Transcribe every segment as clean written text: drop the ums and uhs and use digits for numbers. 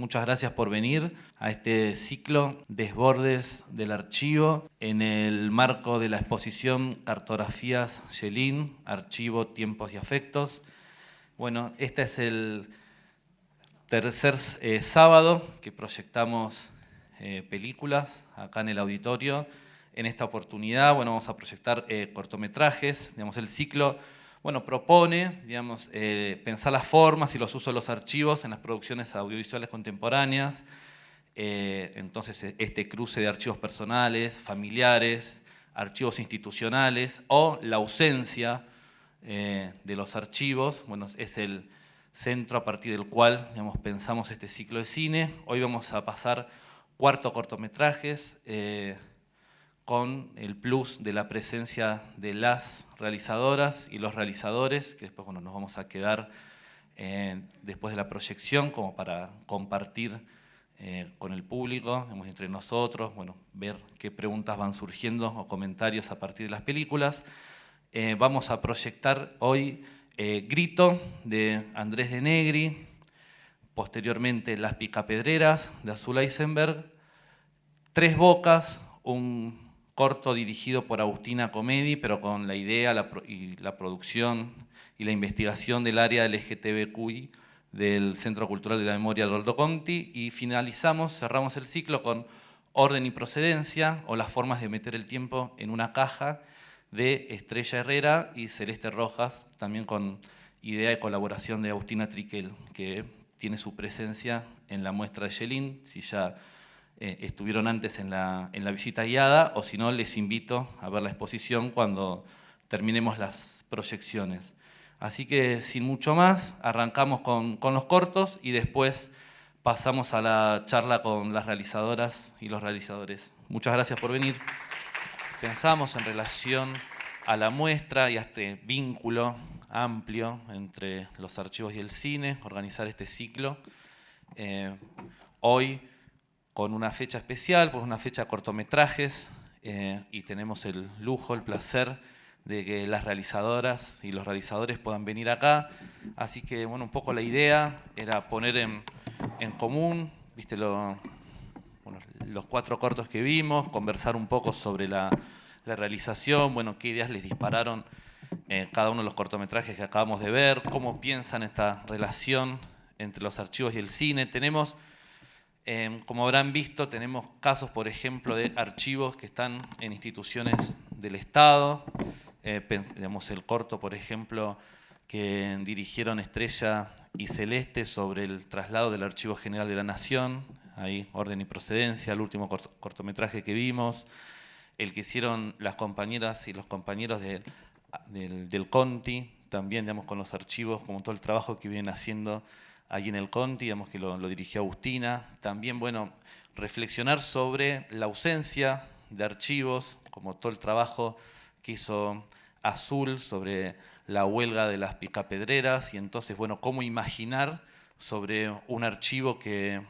muchas gracias por venir a este ciclo Desbordes del Archivo en el marco de la exposición Cartografías Yelin, Archivo, Tiempos y Afectos. Bueno, este es el tercer sábado que proyectamos películas acá en el auditorio. En esta oportunidad, bueno, vamos a proyectar cortometrajes. Digamos, el ciclo, bueno, propone, digamos, pensar las formas y los usos de los archivos en las producciones audiovisuales contemporáneas. Entonces, este cruce de archivos personales, familiares, archivos institucionales o la ausencia de los archivos, bueno, es el centro a partir del cual, digamos, pensamos este ciclo de cine. Hoy vamos a pasar cuarto cortometrajes con el plus de la presencia de las realizadoras y los realizadores, que después, bueno, nos vamos a quedar después de la proyección como para compartir con el público, digamos, entre nosotros, bueno, ver qué preguntas van surgiendo o comentarios a partir de las películas. Vamos a proyectar hoy Grito, de Andrés de Negri, posteriormente Las Picapedreras, de Azul Eisenberg, Tres Bocas, un corto dirigido por Agustina Comedi, pero con la idea y la producción y la investigación del área LGTBQI del Centro Cultural de la Memoria Roldo Conti, y cerramos el ciclo con Orden y Procedencia, o las formas de meter el tiempo en una caja, de Estrella Herrera y Celeste Rojas, también con idea de colaboración de Agustina Triquel, que tiene su presencia en la muestra de Yelin. Si ya estuvieron antes en la visita guiada, o si no, les invito a ver la exposición cuando terminemos las proyecciones. Así que, sin mucho más, arrancamos con los cortos y después pasamos a la charla con las realizadoras y los realizadores. Muchas gracias por venir. Pensamos en relación a la muestra y a este vínculo amplio entre los archivos y el cine, organizar este ciclo. Hoy con una fecha especial, pues una fecha de cortometrajes, y tenemos el lujo, el placer de que las realizadoras y los realizadores puedan venir acá. Así que, bueno, un poco la idea era poner en común, ¿viste? Los cuatro cortos que vimos, conversar un poco sobre la realización, bueno, qué ideas les dispararon cada uno de los cortometrajes que acabamos de ver, cómo piensan esta relación entre los archivos y el cine. Tenemos, como habrán visto, tenemos casos, por ejemplo, de archivos que están en instituciones del Estado. Digamos, el corto, por ejemplo, que dirigieron Estrella y Celeste sobre el traslado del Archivo General de la Nación, ahí Orden y Procedencia, el último cortometraje que vimos, el que hicieron las compañeras y los compañeros del Conti, también, digamos, con los archivos, como todo el trabajo que vienen haciendo allí en el Conti, digamos, que lo dirigió Agustina. También, bueno, reflexionar sobre la ausencia de archivos, como todo el trabajo que hizo Azul sobre la huelga de las picapedreras, y entonces, bueno, cómo imaginar sobre un archivo que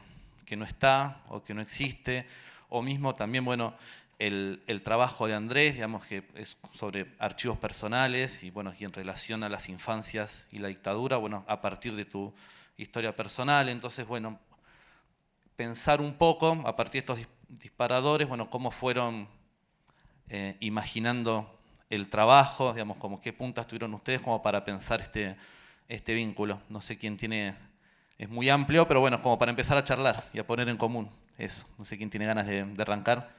no está o que no existe, o mismo también, bueno, el trabajo de Andrés, digamos, que es sobre archivos personales y, bueno, y en relación a las infancias y la dictadura, bueno, a partir de tu historia personal. Entonces, bueno, pensar un poco a partir de estos disparadores, bueno, cómo fueron imaginando el trabajo, digamos, como qué puntas tuvieron ustedes como para pensar este vínculo. No sé quién tiene, es muy amplio, pero bueno, como para empezar a charlar y a poner en común eso. No sé quién tiene ganas de arrancar.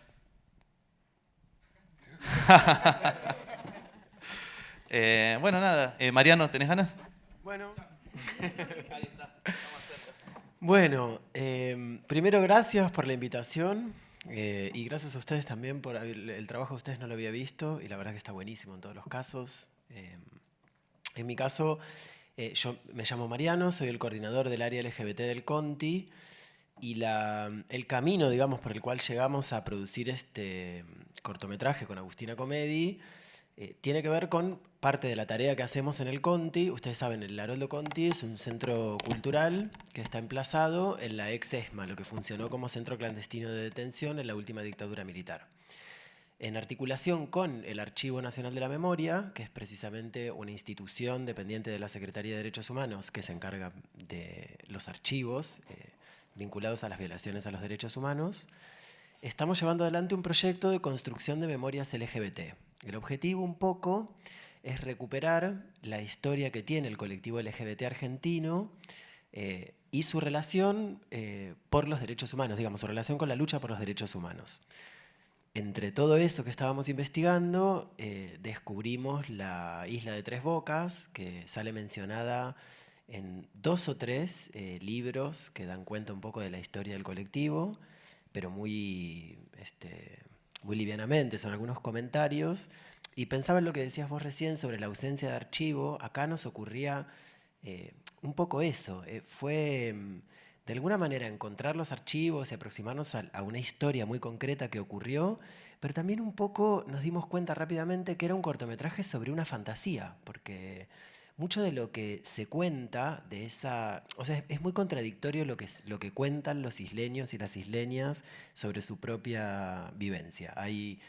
Bueno, nada, Mariano, ¿tenés ganas? Bueno. Ahí está. Bueno, primero gracias por la invitación y gracias a ustedes también por el trabajo de ustedes, no lo había visto y la verdad que está buenísimo en todos los casos. En mi caso, yo me llamo Mariano, soy el coordinador del área LGBT del Conti y el camino, digamos, por el cual llegamos a producir este cortometraje con Agustina Comedi tiene que ver con parte de la tarea que hacemos en el Conti. Ustedes saben, el Haroldo Conti es un centro cultural que está emplazado en la ex ESMA, lo que funcionó como centro clandestino de detención en la última dictadura militar. En articulación con el Archivo Nacional de la Memoria, que es precisamente una institución dependiente de la Secretaría de Derechos Humanos que se encarga de los archivos, vinculados a las violaciones a los derechos humanos, estamos llevando adelante un proyecto de construcción de memorias LGBT. El objetivo un poco es recuperar la historia que tiene el colectivo LGBT argentino y su relación por los derechos humanos, digamos, su relación con la lucha por los derechos humanos. Entre todo eso que estábamos investigando, descubrimos la isla de Tres Bocas, que sale mencionada en 2 o 3 libros que dan cuenta un poco de la historia del colectivo, pero muy livianamente, son algunos comentarios. Y pensaba en lo que decías vos recién sobre la ausencia de archivo. Acá nos ocurría un poco eso. Fue de alguna manera encontrar los archivos y aproximarnos a una historia muy concreta que ocurrió, pero también un poco nos dimos cuenta rápidamente que era un cortometraje sobre una fantasía, porque mucho de lo que se cuenta de esa... O sea, es muy contradictorio lo que cuentan los isleños y las isleñas sobre su propia vivencia. Hay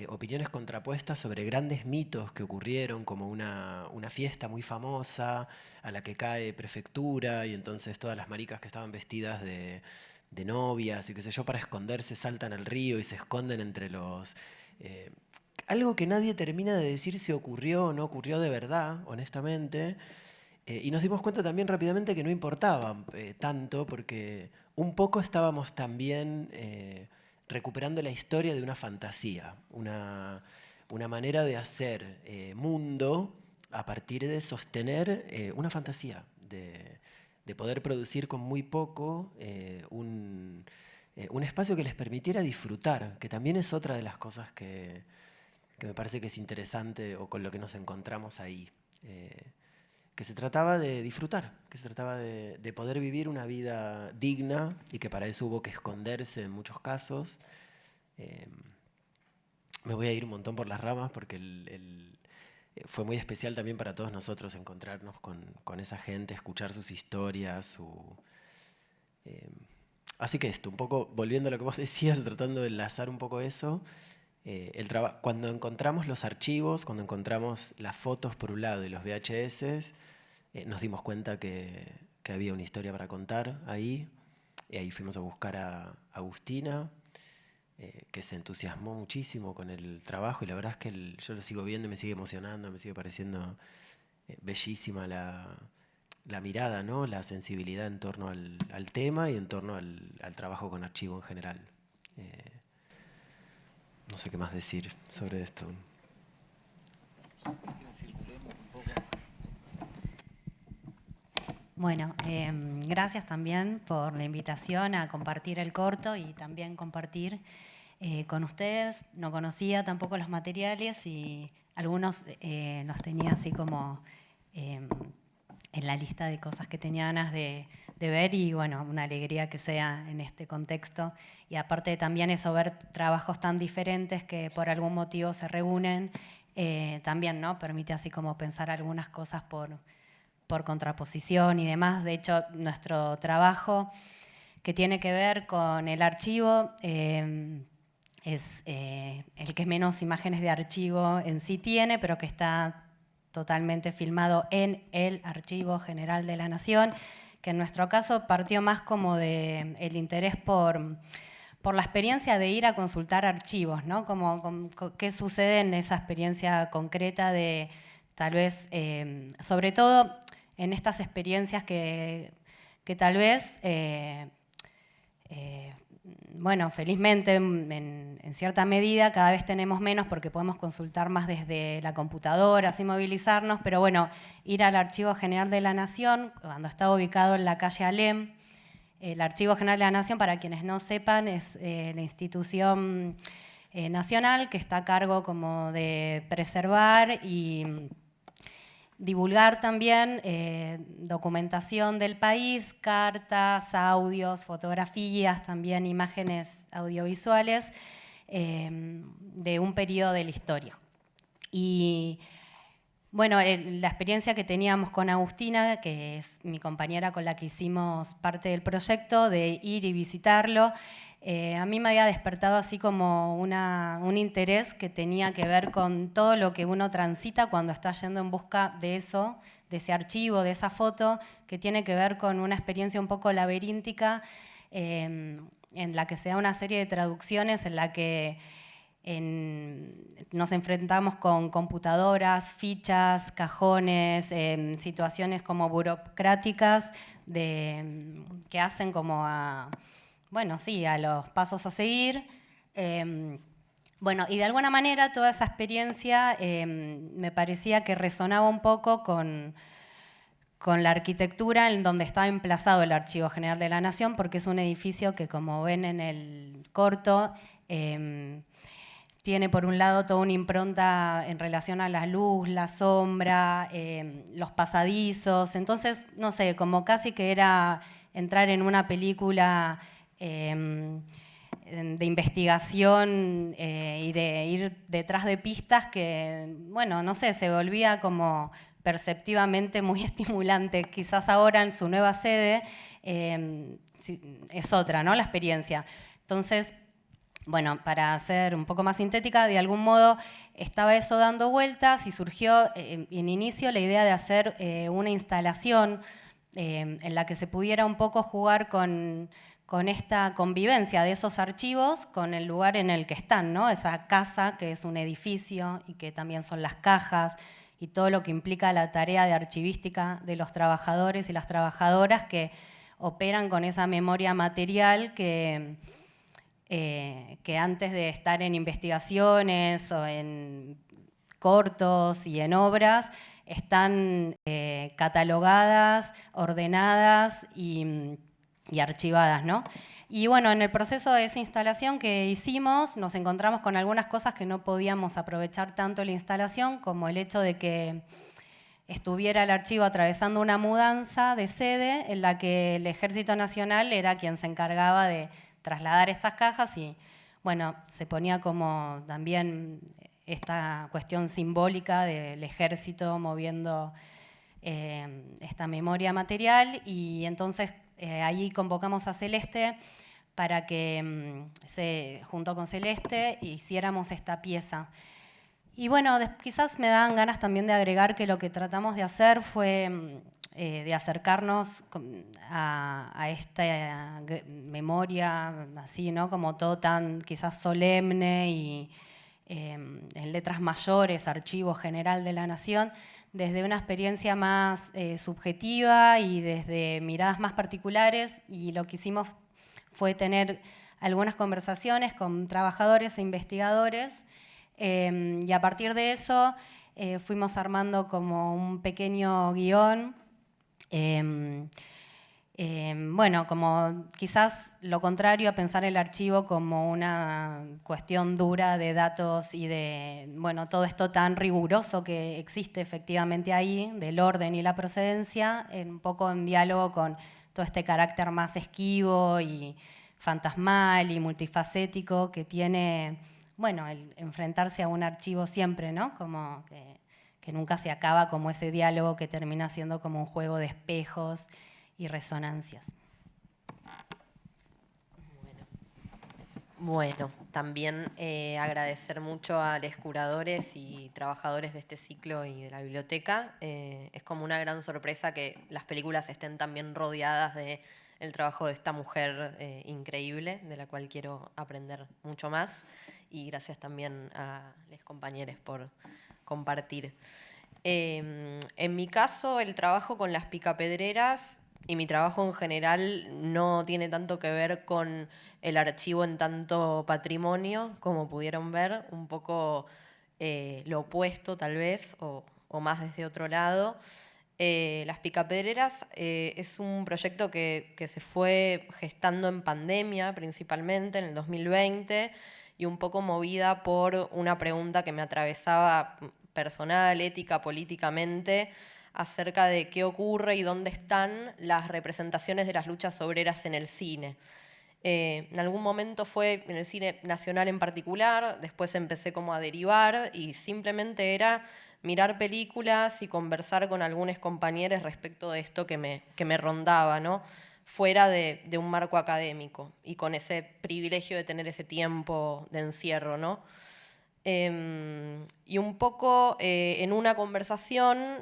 opiniones contrapuestas sobre grandes mitos que ocurrieron, como una fiesta muy famosa a la que cae prefectura y entonces todas las maricas que estaban vestidas de novias y qué sé yo, para esconderse saltan al río y se esconden entre los... algo que nadie termina de decir si ocurrió o no ocurrió de verdad, honestamente. Y nos dimos cuenta también rápidamente que no importaba tanto, porque un poco estábamos también recuperando la historia de una fantasía, una manera de hacer mundo a partir de sostener una fantasía, de poder producir con muy poco un espacio que les permitiera disfrutar, que también es otra de las cosas que me parece que es interesante o con lo que nos encontramos ahí. Que se trataba de disfrutar, que se trataba de poder vivir una vida digna y que para eso hubo que esconderse en muchos casos. Me voy a ir un montón por las ramas porque fue muy especial también para todos nosotros encontrarnos con esa gente, escuchar sus historias. Así que esto, un poco volviendo a lo que vos decías, tratando de enlazar un poco eso, cuando encontramos los archivos, cuando encontramos las fotos por un lado y los VHS, nos dimos cuenta que había una historia para contar ahí. Y ahí fuimos a buscar a Agustina, que se entusiasmó muchísimo con el trabajo y la verdad es que yo lo sigo viendo y me sigue emocionando, me sigue pareciendo bellísima la mirada, ¿no? La sensibilidad en torno al tema y en torno al trabajo con archivo en general. No sé qué más decir sobre esto. Bueno, gracias también por la invitación a compartir el corto y también compartir con ustedes. No conocía tampoco los materiales y algunos los tenía así como en la lista de cosas que tenía ganas de ver y bueno, una alegría que sea en este contexto. Y aparte también eso, ver trabajos tan diferentes que por algún motivo se reúnen, también, ¿no? Permite así como pensar algunas cosas por contraposición y demás. De hecho, nuestro trabajo que tiene que ver con el archivo es el que menos imágenes de archivo en sí tiene, pero que está totalmente filmado en el Archivo General de la Nación, que en nuestro caso partió más como de el interés por la experiencia de ir a consultar archivos, ¿no? Como qué sucede en esa experiencia concreta de tal vez, sobre todo en estas experiencias que tal vez, bueno, felizmente en cierta medida cada vez tenemos menos porque podemos consultar más desde la computadora, sin movilizarnos, pero bueno, ir al Archivo General de la Nación, cuando está ubicado en la calle Alem. El Archivo General de la Nación, para quienes no sepan, es la institución nacional que está a cargo como de preservar y divulgar también documentación del país, cartas, audios, fotografías, también imágenes audiovisuales de un periodo de la historia. Y bueno, la experiencia que teníamos con Agustina, que es mi compañera con la que hicimos parte del proyecto, de ir y visitarlo, a mí me había despertado así como un interés que tenía que ver con todo lo que uno transita cuando está yendo en busca de eso, de ese archivo, de esa foto, que tiene que ver con una experiencia un poco laberíntica en la que se da una serie de traducciones en la que nos enfrentamos con computadoras, fichas, cajones, situaciones como burocráticas que hacen como a los pasos a seguir. Bueno, y de alguna manera toda esa experiencia me parecía que resonaba un poco con la arquitectura en donde está emplazado el Archivo General de la Nación, porque es un edificio que, como ven en el corto, tiene por un lado toda una impronta en relación a la luz, la sombra, los pasadizos. Entonces, no sé, como casi que era entrar en una película de investigación y de ir detrás de pistas que, bueno, no sé, se volvía como perceptivamente muy estimulante. Quizás ahora en su nueva sede es otra, ¿no?, la experiencia. Entonces, bueno, para ser un poco más sintética, de algún modo estaba eso dando vueltas y surgió en inicio la idea de hacer una instalación en la que se pudiera un poco jugar con esta convivencia de esos archivos con el lugar en el que están, ¿no? Esa casa que es un edificio y que también son las cajas y todo lo que implica la tarea de archivística de los trabajadores y las trabajadoras que operan con esa memoria material que antes de estar en investigaciones o en cortos y en obras están catalogadas, ordenadas y archivadas, ¿no? Y bueno, en el proceso de esa instalación que hicimos nos encontramos con algunas cosas que no podíamos aprovechar tanto la instalación, como el hecho de que estuviera el archivo atravesando una mudanza de sede en la que el Ejército Nacional era quien se encargaba de trasladar estas cajas y, bueno, se ponía como también esta cuestión simbólica del ejército moviendo esta memoria material y entonces ahí convocamos a Celeste para que junto con Celeste hiciéramos esta pieza. Y bueno, quizás me dan ganas también de agregar que lo que tratamos de hacer fue de acercarnos a esta memoria, así, ¿no?, como todo tan quizás solemne y en letras mayores, Archivo General de la Nación, desde una experiencia más subjetiva y desde miradas más particulares, y lo que hicimos fue tener algunas conversaciones con trabajadores e investigadores, y a partir de eso fuimos armando como un pequeño guión. Bueno, como quizás lo contrario a pensar el archivo como una cuestión dura de datos y de, bueno, todo esto tan riguroso que existe efectivamente ahí, del orden y la procedencia, un poco en diálogo con todo este carácter más esquivo y fantasmal y multifacético que tiene, bueno, el enfrentarse a un archivo siempre, ¿no? Como que nunca se acaba, como ese diálogo que termina siendo como un juego de espejos y resonancias. Bueno, también agradecer mucho a los curadores y trabajadores de este ciclo y de la biblioteca. Es como una gran sorpresa que las películas estén también rodeadas del trabajo de esta mujer increíble, de la cual quiero aprender mucho más. Y gracias también a los compañeros por compartir. En mi caso, el trabajo con las picapedreras y mi trabajo en general no tiene tanto que ver con el archivo en tanto patrimonio, como pudieron ver, un poco lo opuesto tal vez, o más desde otro lado. Las picapedreras es un proyecto que se fue gestando en pandemia principalmente, en el 2020, y un poco movida por una pregunta que me atravesaba personal, ética, políticamente, acerca de qué ocurre y dónde están las representaciones de las luchas obreras en el cine. En algún momento fue en el cine nacional en particular, después empecé como a derivar y simplemente era mirar películas y conversar con algunos compañeros respecto de esto que me rondaba, ¿no?, fuera de un marco académico y con ese privilegio de tener ese tiempo de encierro, ¿no? Y un poco en una conversación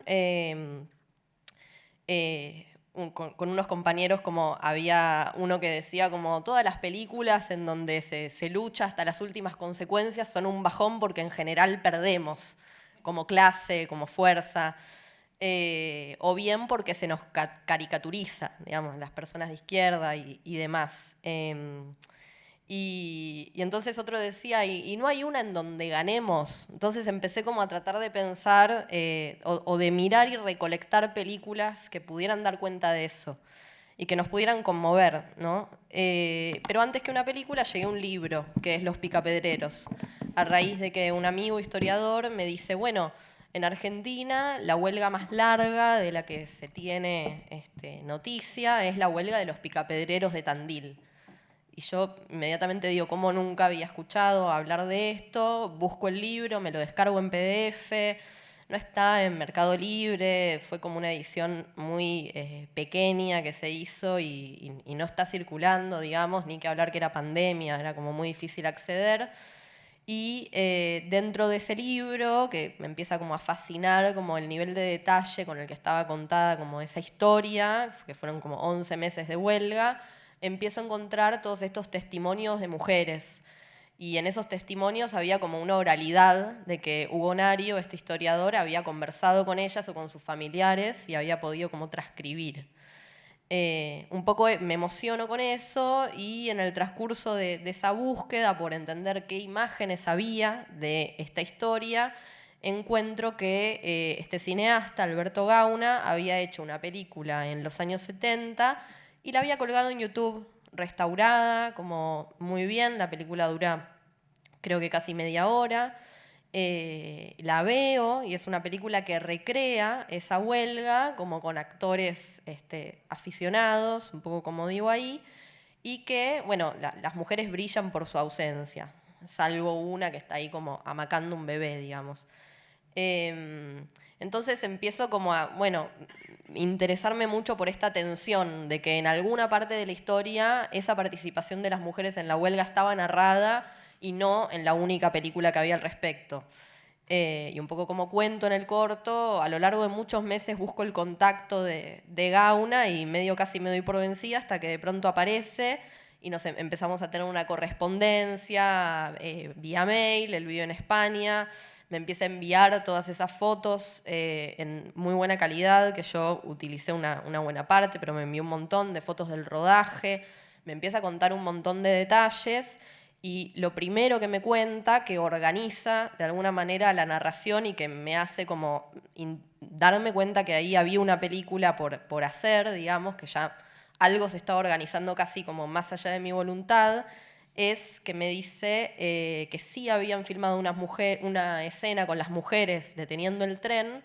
con unos compañeros, como había uno que decía como todas las películas en donde se lucha hasta las últimas consecuencias son un bajón porque en general perdemos, como clase, como fuerza, o bien porque se nos caricaturiza, digamos, las personas de izquierda y demás. Y entonces otro decía, y no hay una en donde ganemos. Entonces empecé como a tratar de pensar o de mirar y recolectar películas que pudieran dar cuenta de eso y que nos pudieran conmover, ¿no? Pero antes que una película llegué a un libro, que es Los Picapedreros, a raíz de que un amigo historiador me dice, bueno, en Argentina la huelga más larga de la que se tiene noticia es la huelga de los picapedreros de Tandil. Y yo inmediatamente digo, ¿cómo nunca había escuchado hablar de esto? Busco el libro, me lo descargo en PDF, no está en Mercado Libre, fue como una edición muy pequeña que se hizo y no está circulando, digamos, ni que hablar que era pandemia, era como muy difícil acceder. Y dentro de ese libro, que me empieza como a fascinar como el nivel de detalle con el que estaba contada como esa historia, que fueron como 11 meses de huelga, empiezo a encontrar todos estos testimonios de mujeres. Y en esos testimonios había como una oralidad de que Hugo Nario, este historiador, había conversado con ellas o con sus familiares y había podido como transcribir. Un poco me emociono con eso y en el transcurso de esa búsqueda por entender qué imágenes había de esta historia, encuentro que este cineasta, Alberto Gauna, había hecho una película en los años 70 y la había colgado en YouTube, restaurada, como muy bien. La película dura creo que casi media hora. La veo y es una película que recrea esa huelga como con actores aficionados, un poco como digo ahí, y que, bueno, las mujeres brillan por su ausencia, salvo una que está ahí como amacando un bebé, digamos. Entonces empiezo como a, bueno, interesarme mucho por esta tensión de que en alguna parte de la historia esa participación de las mujeres en la huelga estaba narrada y no en la única película que había al respecto. Y un poco como cuento en el corto, a lo largo de muchos meses busco el contacto de Gauna y medio casi me doy por vencida hasta que de pronto aparece y nos empezamos a tener una correspondencia vía mail. Él vive en España, me empieza a enviar todas esas fotos en muy buena calidad, que yo utilicé una buena parte, pero me envió un montón de fotos del rodaje, me empieza a contar un montón de detalles. Y lo primero que me cuenta, que organiza de alguna manera la narración y que me hace como darme cuenta que ahí había una película por hacer, digamos, que ya algo se estaba organizando casi como más allá de mi voluntad, es que me dice que sí habían filmado una escena con las mujeres deteniendo el tren,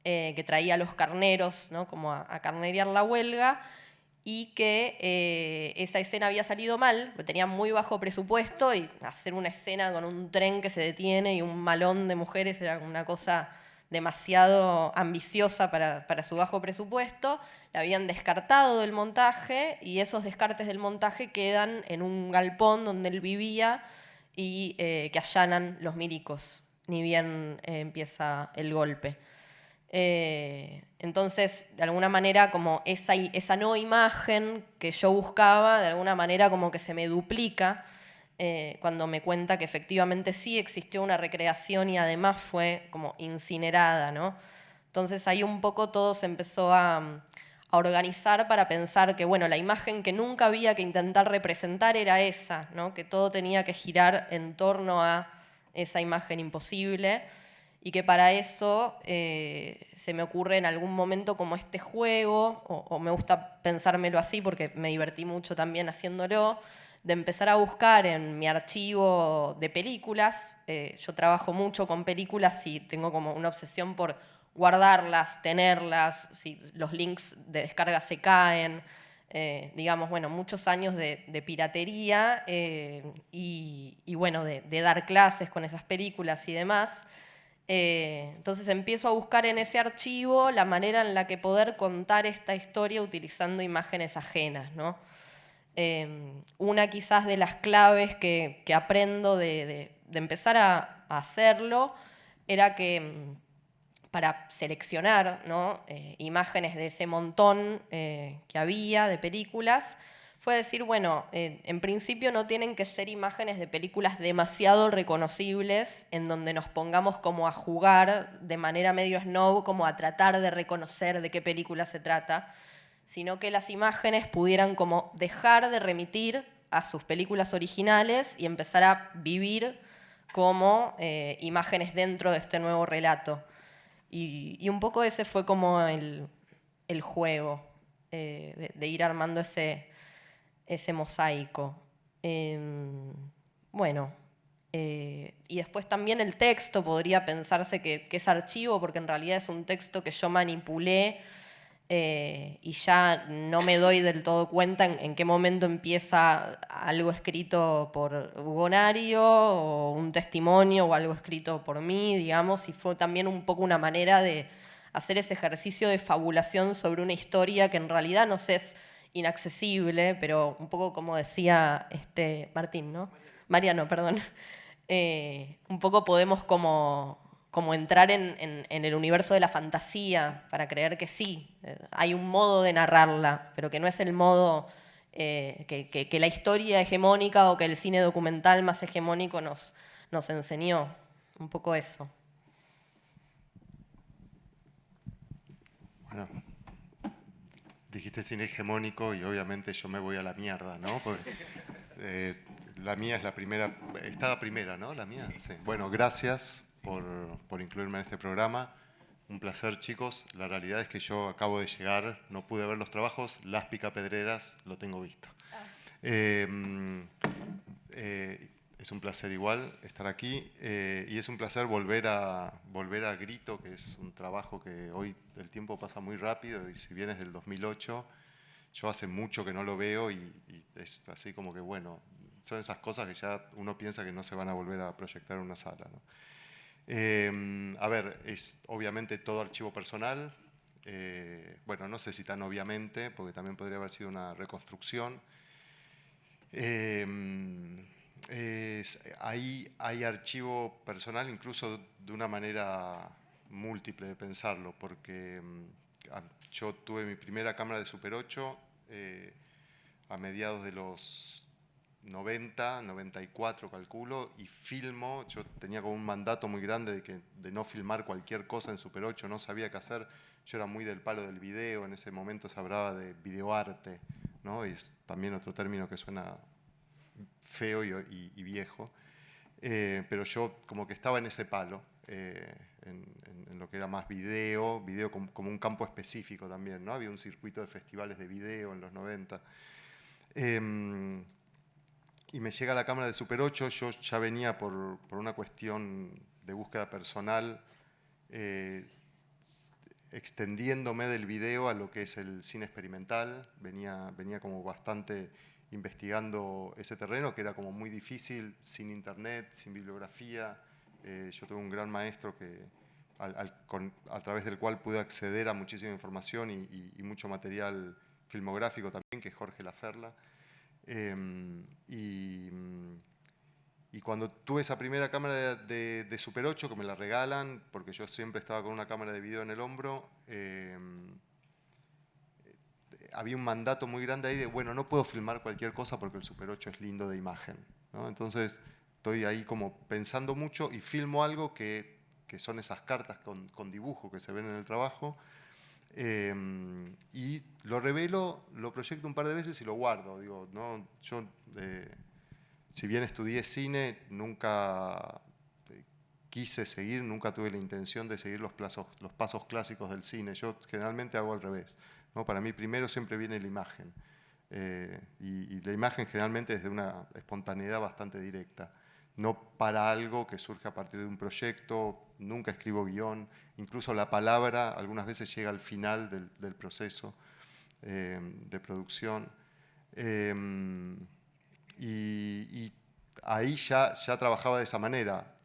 que traía a los carneros, ¿no? Como a carnerear la huelga, y que esa escena había salido mal, porque tenía muy bajo presupuesto y hacer una escena con un tren que se detiene y un malón de mujeres era una cosa demasiado ambiciosa para su bajo presupuesto. La habían descartado del montaje y esos descartes del montaje quedan en un galpón donde él vivía y que allanan los milicos, ni bien empieza el golpe. Entonces, de alguna manera, como esa no imagen que yo buscaba, de alguna manera como que se me duplica cuando me cuenta que efectivamente sí existió una recreación y además fue como incinerada, ¿no? Entonces ahí un poco todo se empezó a organizar para pensar que, bueno, la imagen que nunca había que intentar representar era esa, ¿no? Que todo tenía que girar en torno a esa imagen imposible. Y que para eso se me ocurre en algún momento como este juego, o me gusta pensármelo así porque me divertí mucho también haciéndolo, de empezar a buscar en mi archivo de películas. Yo trabajo mucho con películas y tengo como una obsesión por guardarlas, tenerlas, si los links de descarga se caen, digamos, bueno, muchos años de piratería y bueno, de dar clases con esas películas y demás. Entonces empiezo a buscar en ese archivo la manera en la que poder contar esta historia utilizando imágenes ajenas, ¿no? Una quizás de las claves que aprendo de empezar a hacerlo era que para seleccionar, ¿no? Imágenes de ese montón que había de películas, fue decir, bueno, en principio no tienen que ser imágenes de películas demasiado reconocibles en donde nos pongamos como a jugar de manera medio snob, como a tratar de reconocer de qué película se trata, sino que las imágenes pudieran como dejar de remitir a sus películas originales y empezar a vivir como imágenes dentro de este nuevo relato. Y un poco ese fue como el juego, de ir armando ese mosaico. Bueno, y después también el texto podría pensarse que es archivo, porque en realidad es un texto que yo manipulé y ya no me doy del todo cuenta en qué momento empieza algo escrito por Hugo Nario o un testimonio o algo escrito por mí, digamos, y fue también un poco una manera de hacer ese ejercicio de fabulación sobre una historia que en realidad nos es inaccesible, pero un poco como decía Martín, ¿no? Mariano, perdón. Un poco podemos como entrar en el universo de la fantasía para creer que sí, hay un modo de narrarla, pero que no es el modo que la historia hegemónica o que el cine documental más hegemónico nos enseñó. Un poco eso. Bueno, dijiste cine hegemónico y obviamente yo me voy a la mierda, ¿no? Porque, la mía es la primera, estaba primera, ¿no? La mía, sí. Bueno, gracias por incluirme en este programa. Un placer, chicos. La realidad es que yo acabo de llegar, no pude ver los trabajos, Las Picapedreras lo tengo visto. Es un placer igual estar aquí y es un placer volver a Grito, que es un trabajo que hoy el tiempo pasa muy rápido y si bien es del 2008, yo hace mucho que no lo veo y es así como que, bueno, son esas cosas que ya uno piensa que no se van a volver a proyectar en una sala, ¿no? A ver, es obviamente todo archivo personal. Bueno, no sé si tan obviamente, porque también podría haber sido una reconstrucción. Hay archivo personal incluso de una manera múltiple de pensarlo, porque yo tuve mi primera cámara de Super 8 a mediados de los 90, 94 calculo, y filmo. Yo tenía como un mandato muy grande de no filmar cualquier cosa en Super 8, no sabía qué hacer. Yo era muy del palo del video, en ese momento se hablaba de videoarte, ¿no? Y es también otro término que suena feo y viejo, pero yo como que estaba en ese palo, en lo que era más video como un campo específico también, ¿no? Había un circuito de festivales de video en los 90. Y me llega la cámara de Super 8, yo ya venía por una cuestión de búsqueda personal, extendiéndome del video a lo que es el cine experimental, venía como bastante investigando ese terreno, que era como muy difícil, sin internet, sin bibliografía. Yo tuve un gran maestro a través del cual pude acceder a muchísima información y mucho material filmográfico también, que es Jorge Laferla. Y cuando tuve esa primera cámara de Super 8, que me la regalan, porque yo siempre estaba con una cámara de video en el hombro, había un mandato muy grande ahí de, bueno, no puedo filmar cualquier cosa porque el Super 8 es lindo de imagen, ¿no? Entonces estoy ahí como pensando mucho y filmo algo que son esas cartas con dibujo que se ven en el trabajo. Y lo revelo, lo proyecto un par de veces y lo guardo. Digo, no, yo, si bien estudié cine, nunca quise seguir, nunca tuve la intención de seguir los pasos clásicos del cine. Yo generalmente hago al revés, ¿no? Para mí primero siempre viene la imagen. Y la imagen generalmente es de una espontaneidad bastante directa. No para algo que surge a partir de un proyecto, nunca escribo guión, incluso la palabra algunas veces llega al final del proceso de producción. Y ahí ya trabajaba de esa manera.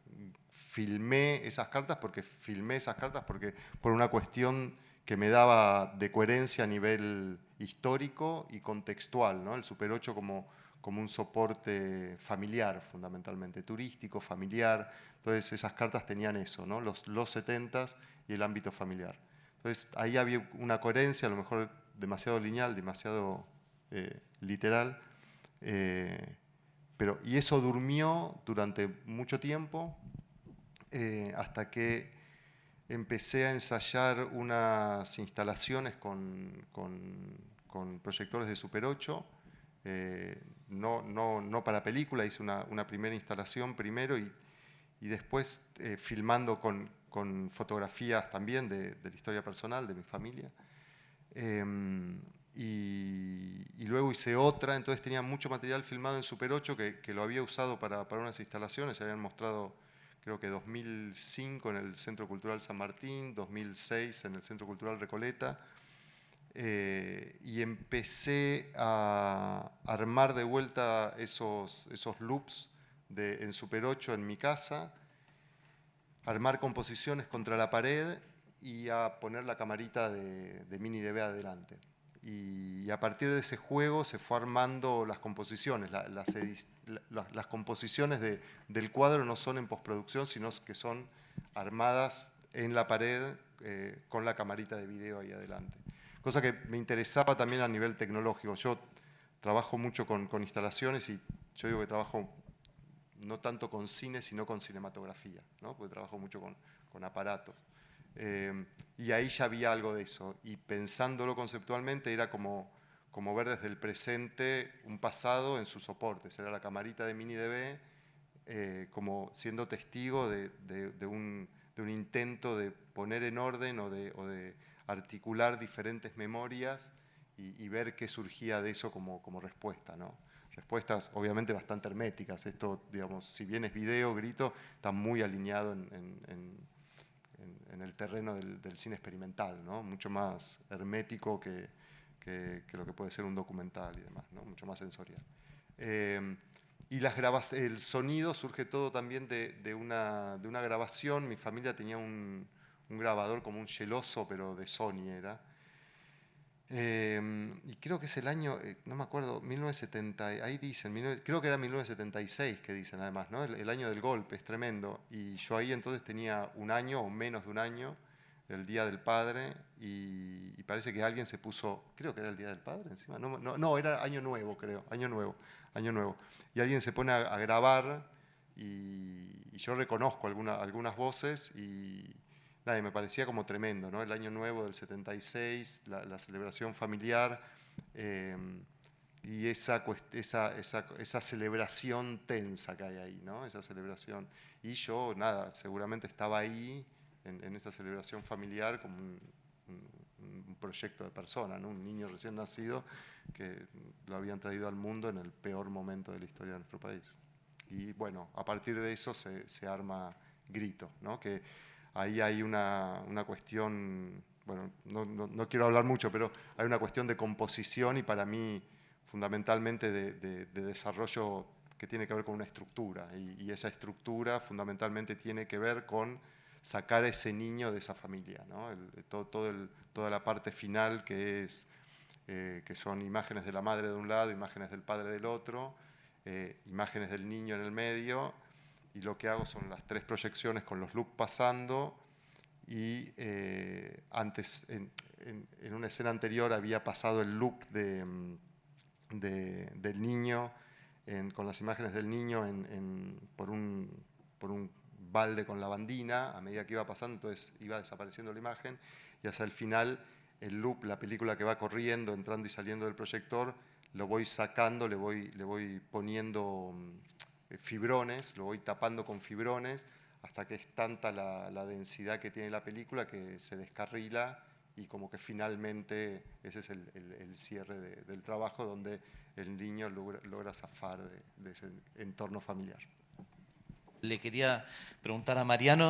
Filmé esas cartas porque por una cuestión que me daba de coherencia a nivel histórico y contextual, ¿no? El Super 8 como un soporte familiar, fundamentalmente, turístico, familiar. Entonces esas cartas tenían eso, ¿no? Los 70s y el ámbito familiar. Entonces ahí había una coherencia, a lo mejor demasiado lineal, demasiado literal, y eso durmió durante mucho tiempo, hasta que empecé a ensayar unas instalaciones con proyectores de Super 8, no para película, hice una primera instalación primero y después filmando con fotografías también de la historia personal de mi familia. Y luego hice otra, entonces tenía mucho material filmado en Super 8 que lo había usado para unas instalaciones, se habían mostrado creo que 2005 en el Centro Cultural San Martín, 2006 en el Centro Cultural Recoleta, y empecé a armar de vuelta esos loops en Super 8 en mi casa, armar composiciones contra la pared y a poner la camarita de mini DV adelante. Y a partir de ese juego se fue armando las composiciones. Las composiciones del cuadro no son en postproducción, sino que son armadas en la pared con la camarita de video ahí adelante. Cosa que me interesaba también a nivel tecnológico. Yo trabajo mucho con instalaciones y yo digo que trabajo no tanto con cine, sino con cinematografía, ¿no? Porque trabajo mucho con aparatos. Y ahí ya había algo de eso. Y pensándolo conceptualmente, era como ver desde el presente un pasado en sus soportes. Era la camarita de mini DV, como siendo testigo de un intento de poner en orden o de articular diferentes memorias y ver qué surgía de eso como respuesta, ¿no? Respuestas obviamente bastante herméticas. Esto, digamos, si bien es video, grito, está muy alineado en el terreno del cine experimental, ¿no? Mucho más hermético que lo que puede ser un documental y demás, ¿no? Mucho más sensorial. Y el sonido surge todo también de una grabación. Mi familia tenía un grabador como un Geloso, pero de Sony era. Y creo que es el año, no me acuerdo, 1970, ahí dicen, creo que era 1976 que dicen además, ¿no? El año del golpe, es tremendo. Y yo ahí entonces tenía un año o menos de un año, el Día del Padre, y parece que alguien se puso, creo que era el Día del Padre encima, no, era Año Nuevo, creo, Año Nuevo. Y alguien se pone a grabar y yo reconozco algunas voces y nada, me parecía como tremendo, ¿no? El Año Nuevo del 76, la celebración familiar, y esa celebración tensa que hay ahí, ¿no? Esa celebración. Y yo, nada, seguramente estaba ahí en esa celebración familiar como un proyecto de persona, ¿no? Un niño recién nacido que lo habían traído al mundo en el peor momento de la historia de nuestro país. Y bueno, a partir de eso se arma Grito, ¿no? Que ahí hay una cuestión, bueno, no quiero hablar mucho, pero hay una cuestión de composición y para mí fundamentalmente de desarrollo que tiene que ver con una estructura. Y esa estructura fundamentalmente tiene que ver con sacar a ese niño de esa familia, ¿no? Toda la parte final que son imágenes de la madre de un lado, imágenes del padre del otro, imágenes del niño en el medio, y lo que hago son las 3 proyecciones con los loops pasando, y antes, en una escena anterior había pasado el loop del niño, con las imágenes del niño por un balde con lavandina. A medida que iba pasando, entonces iba desapareciendo la imagen, y hacia el final el loop, la película que va corriendo, entrando y saliendo del proyector, lo voy sacando, le voy poniendo fibrones, lo voy tapando con fibrones, hasta que es tanta la densidad que tiene la película que se descarrila, y como que finalmente ese es el cierre del trabajo, donde el niño logra zafar de ese entorno familiar. Le quería preguntar a Mariano,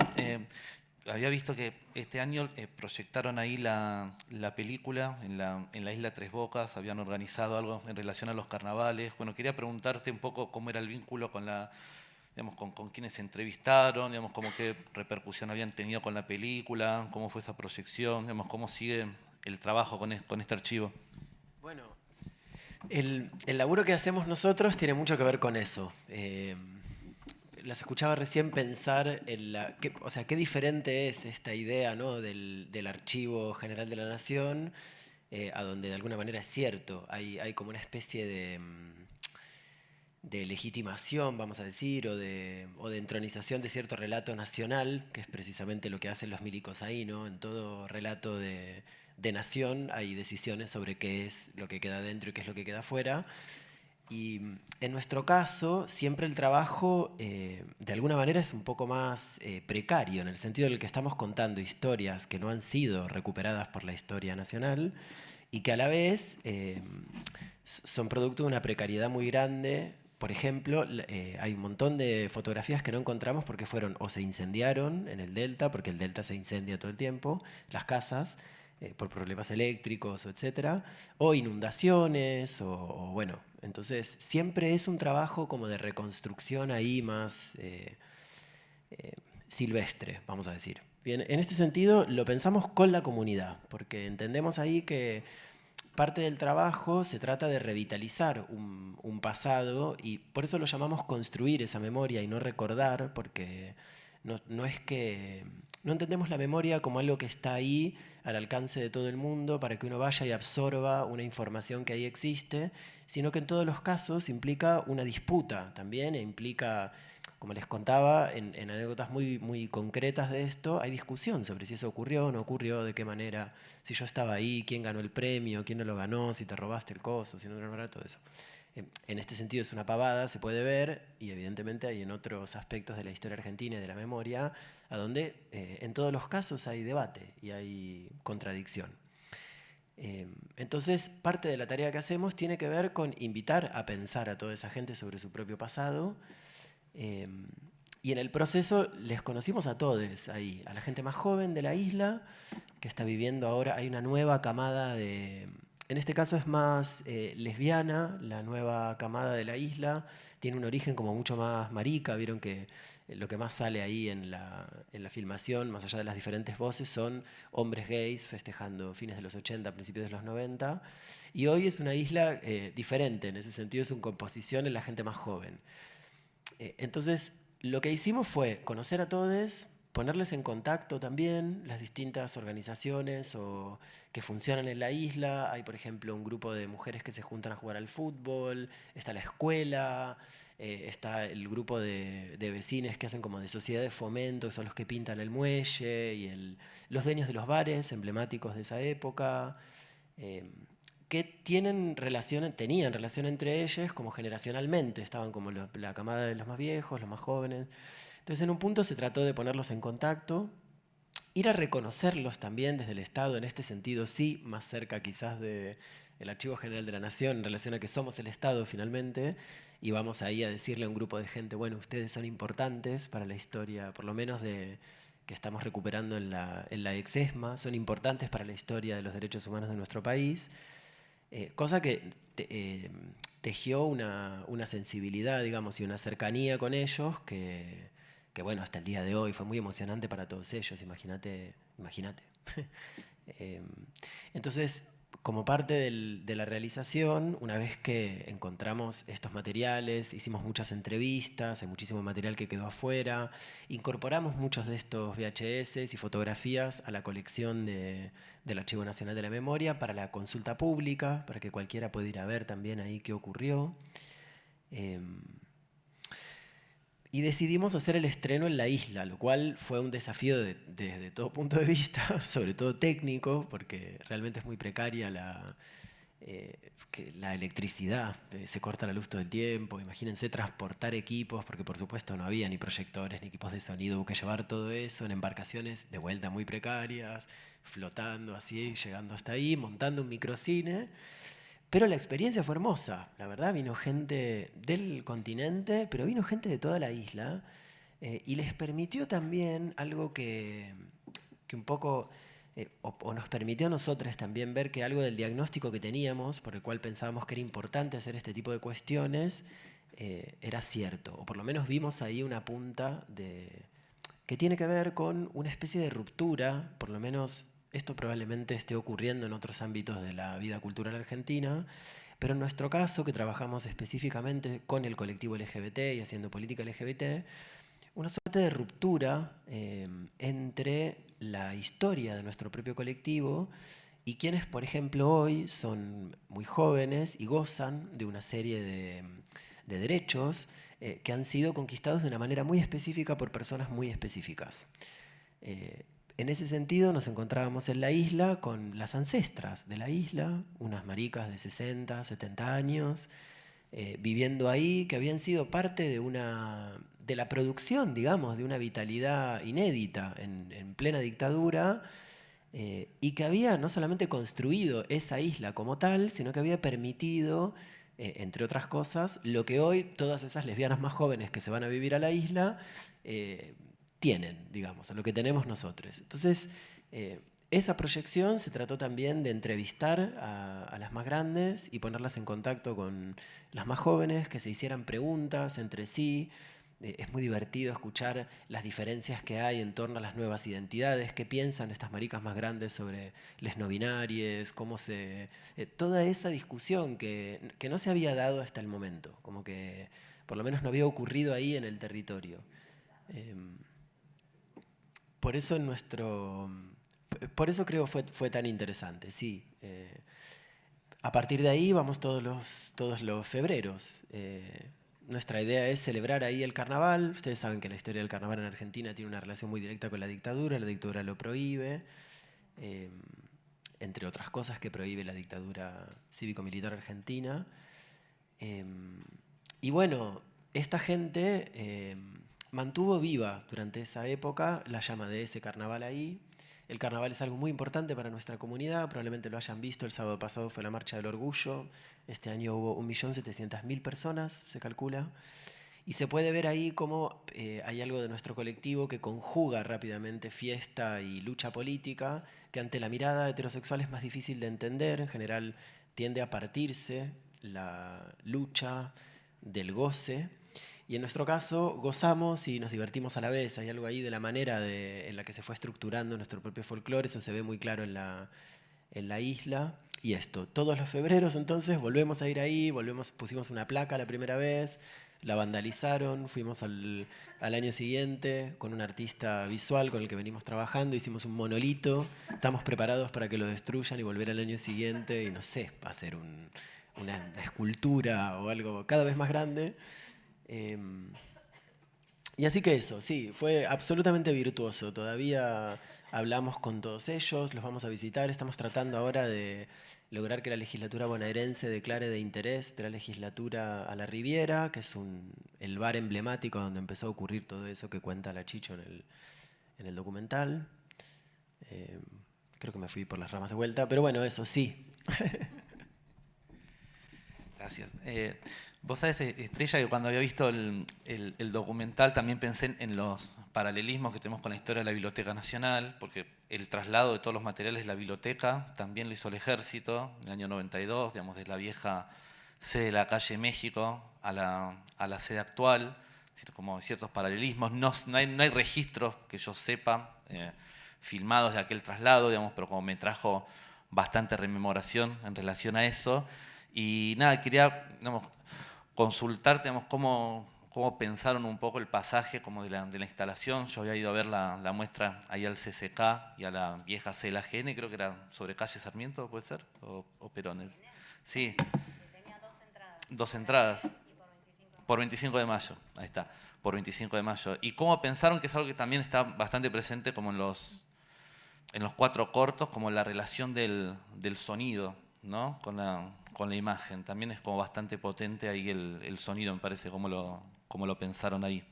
había visto que este año proyectaron ahí la película en la isla Tres Bocas, habían organizado algo en relación a los carnavales. Bueno, quería preguntarte un poco cómo era el vínculo con quienes se entrevistaron, como qué repercusión habían tenido con la película, cómo fue esa proyección, cómo sigue el trabajo con este archivo. Bueno, el laburo que hacemos nosotros tiene mucho que ver con eso. Las escuchaba recién pensar en qué diferente es esta idea, ¿no?, del Archivo General de la Nación, a donde de alguna manera es cierto, hay como una especie de legitimación, vamos a decir, o de entronización de cierto relato nacional, que es precisamente lo que hacen los milicos ahí, ¿no? En todo relato de nación hay decisiones sobre qué es lo que queda dentro y qué es lo que queda afuera. Y en nuestro caso, siempre el trabajo, de alguna manera, es un poco más precario, en el sentido en el que estamos contando historias que no han sido recuperadas por la historia nacional y que a la vez son producto de una precariedad muy grande. Por ejemplo, hay un montón de fotografías que no encontramos porque fueron o se incendiaron en el Delta, porque el Delta se incendia todo el tiempo, las casas, por problemas eléctricos, etcétera, o inundaciones, o bueno, entonces siempre es un trabajo como de reconstrucción ahí más silvestre, vamos a decir. Bien, en este sentido lo pensamos con la comunidad, porque entendemos ahí que parte del trabajo se trata de revitalizar un pasado y por eso lo llamamos construir esa memoria y no recordar, porque no es que no entendemos la memoria como algo que está ahí al alcance de todo el mundo para que uno vaya y absorba una información que ahí existe, sino que en todos los casos implica una disputa también, e implica, como les contaba, en anécdotas muy, muy concretas de esto, hay discusión sobre si eso ocurrió o no ocurrió, de qué manera, si yo estaba ahí, quién ganó el premio, quién no lo ganó, si te robaste el coso, si no te lo robaste, todo eso. En este sentido es una pavada, se puede ver, y evidentemente hay en otros aspectos de la historia argentina y de la memoria, a donde en todos los casos hay debate y hay contradicción. Entonces, parte de la tarea que hacemos tiene que ver con invitar a pensar a toda esa gente sobre su propio pasado, y en el proceso les conocimos a todos ahí, a la gente más joven de la isla, que está viviendo ahora, hay una nueva camada de... En este caso es más lesbiana, la nueva camada de la isla, tiene un origen como mucho más marica, vieron que lo que más sale ahí en la filmación, más allá de las diferentes voces, son hombres gays festejando fines de los 80, principios de los 90, y hoy es una isla diferente, en ese sentido es una composición en la gente más joven. Entonces, lo que hicimos fue conocer a todos, ponerles en contacto también las distintas organizaciones que funcionan en la isla. Hay, por ejemplo, un grupo de mujeres que se juntan a jugar al fútbol, está la escuela, está el grupo de vecinos que hacen como de sociedad de fomento, que son los que pintan el muelle, y los dueños de los bares emblemáticos de esa época, que tenían relación entre ellos como generacionalmente, estaban como la camada de los más viejos, los más jóvenes. Entonces en un punto se trató de ponerlos en contacto, ir a reconocerlos también desde el Estado, en este sentido sí, más cerca quizás del Archivo General de la Nación, en relación a que somos el Estado finalmente, y vamos ahí a decirle a un grupo de gente, bueno, ustedes son importantes para la historia, por lo menos que estamos recuperando en la ex-ESMA, son importantes para la historia de los derechos humanos de nuestro país, cosa que tejió una sensibilidad, digamos, y una cercanía con ellos que bueno, hasta el día de hoy fue muy emocionante para todos ellos, imagínate. Entonces, como parte de la realización, una vez que encontramos estos materiales, hicimos muchas entrevistas, hay muchísimo material que quedó afuera, incorporamos muchos de estos VHS y fotografías a la colección del Archivo Nacional de la Memoria para la consulta pública, para que cualquiera pueda ir a ver también ahí qué ocurrió. Y decidimos hacer el estreno en la isla, lo cual fue un desafío desde todo punto de vista, sobre todo técnico, porque realmente es muy precaria la electricidad, se corta la luz todo el tiempo. Imagínense transportar equipos, porque por supuesto no había ni proyectores ni equipos de sonido, hubo que llevar todo eso en embarcaciones de vuelta muy precarias, flotando así, llegando hasta ahí, montando un microcine. Pero la experiencia fue hermosa, la verdad, vino gente del continente, pero vino gente de toda la isla, y les permitió también algo que un poco, o nos permitió a nosotros también ver que algo del diagnóstico que teníamos, por el cual pensábamos que era importante hacer este tipo de cuestiones, era cierto, o por lo menos vimos ahí una punta que tiene que ver con una especie de ruptura, por lo menos Esto probablemente esté ocurriendo en otros ámbitos de la vida cultural argentina, pero en nuestro caso, que trabajamos específicamente con el colectivo LGBT y haciendo política LGBT, una suerte de ruptura entre la historia de nuestro propio colectivo y quienes, por ejemplo, hoy son muy jóvenes y gozan de una serie de derechos que han sido conquistados de una manera muy específica por personas muy específicas. En ese sentido nos encontrábamos en la isla con las ancestras de la isla, unas maricas de 60, 70 años, viviendo ahí, que habían sido parte de la producción, digamos, de una vitalidad inédita en plena dictadura, y que había no solamente construido esa isla como tal, sino que había permitido, entre otras cosas, lo que hoy todas esas lesbianas más jóvenes que se van a vivir a la isla tienen, digamos, a lo que tenemos nosotros. Entonces, esa proyección se trató también de entrevistar a las más grandes y ponerlas en contacto con las más jóvenes, que se hicieran preguntas entre sí. Es muy divertido escuchar las diferencias que hay en torno a las nuevas identidades, qué piensan estas maricas más grandes sobre les no binarias, toda esa discusión que no se había dado hasta el momento, como que por lo menos no había ocurrido ahí en el territorio. Por eso creo fue tan interesante, sí. A partir de ahí vamos todos los febreros. Nuestra idea es celebrar ahí el carnaval. Ustedes saben que la historia del carnaval en Argentina tiene una relación muy directa con la dictadura lo prohíbe, entre otras cosas que prohíbe la dictadura cívico-militar argentina. Y bueno, esta gente mantuvo viva durante esa época la llama de ese carnaval ahí. El carnaval es algo muy importante para nuestra comunidad, probablemente lo hayan visto, el sábado pasado fue la Marcha del Orgullo, este año hubo 1.700.000 personas, se calcula, y se puede ver ahí cómo hay algo de nuestro colectivo que conjuga rápidamente fiesta y lucha política, que ante la mirada heterosexual es más difícil de entender, en general tiende a partirse la lucha del goce. Y en nuestro caso gozamos y nos divertimos a la vez. Hay algo ahí de la manera en la que se fue estructurando nuestro propio folclore, eso se ve muy claro en la isla. Y esto, todos los febreros entonces volvemos a ir ahí, pusimos una placa la primera vez, la vandalizaron, fuimos al año siguiente con un artista visual con el que venimos trabajando, hicimos un monolito, estamos preparados para que lo destruyan y volver al año siguiente y no sé, va a ser una escultura o algo cada vez más grande. Y así que eso, sí, fue absolutamente virtuoso. Todavía hablamos con todos ellos, los vamos a visitar. Estamos tratando ahora de lograr que la legislatura bonaerense declare de interés de la legislatura a la Riviera, que es el bar emblemático donde empezó a ocurrir todo eso que cuenta la Chicho en el documental. Creo que me fui por las ramas de vuelta, pero bueno, eso sí. Gracias. Vos sabés, Estrella, que cuando había visto el documental también pensé en los paralelismos que tenemos con la historia de la Biblioteca Nacional, porque el traslado de todos los materiales de la biblioteca también lo hizo el Ejército en el año 92, digamos, de la vieja sede de la calle México a la sede actual, es decir, como ciertos paralelismos. No hay registros que yo sepa filmados de aquel traslado, digamos, pero como me trajo bastante rememoración en relación a eso. Y nada, quería, digamos, consultarte, digamos, cómo pensaron un poco el pasaje como de la instalación. Yo había ido a ver la muestra ahí al CCK y a la vieja CLAGN, creo que era sobre calle Sarmiento, ¿puede ser? ¿O Perones? Sí. Tenía dos entradas. Por 25 de mayo, ahí está, por 25 de mayo. ¿Y cómo pensaron, que es algo que también está bastante presente como en los 4 cortos, como la relación del sonido, ¿no? Con la imagen? También es como bastante potente ahí el sonido, me parece, cómo lo pensaron ahí.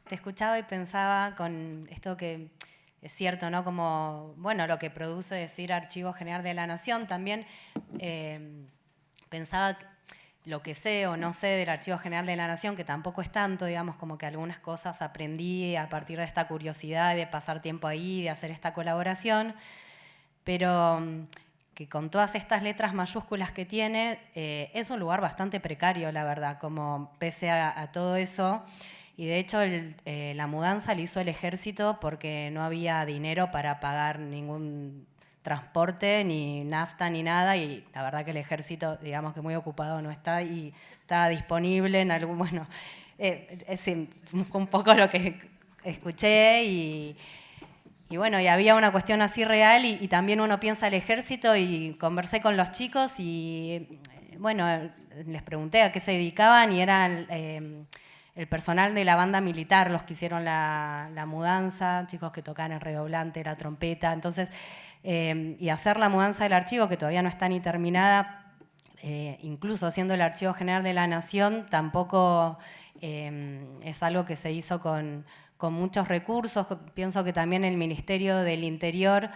Te escuchaba y pensaba con esto que es cierto, ¿no? Como, bueno, lo que produce decir Archivo General de la Nación, también pensaba lo que sé o no sé del Archivo General de la Nación, que tampoco es tanto, digamos, como que algunas cosas aprendí a partir de esta curiosidad de pasar tiempo ahí, de hacer esta colaboración, pero que con todas estas letras mayúsculas que tiene, es un lugar bastante precario, la verdad, como pese a todo eso. Y de hecho la mudanza la hizo el Ejército porque no había dinero para pagar ningún transporte, ni nafta, ni nada, y la verdad que el ejército, digamos que muy ocupado no está, y está disponible en algún, bueno, es un poco lo que escuché, y bueno, y había una cuestión así real, y también uno piensa el ejército, y conversé con los chicos, y bueno, les pregunté a qué se dedicaban, y eran el personal de la banda militar, los que hicieron la mudanza, chicos que tocaban el redoblante, la trompeta, entonces, y hacer la mudanza del archivo, que todavía no está ni terminada, incluso siendo el Archivo General de la Nación, tampoco es algo que se hizo con muchos recursos. Pienso que también el Ministerio del Interior,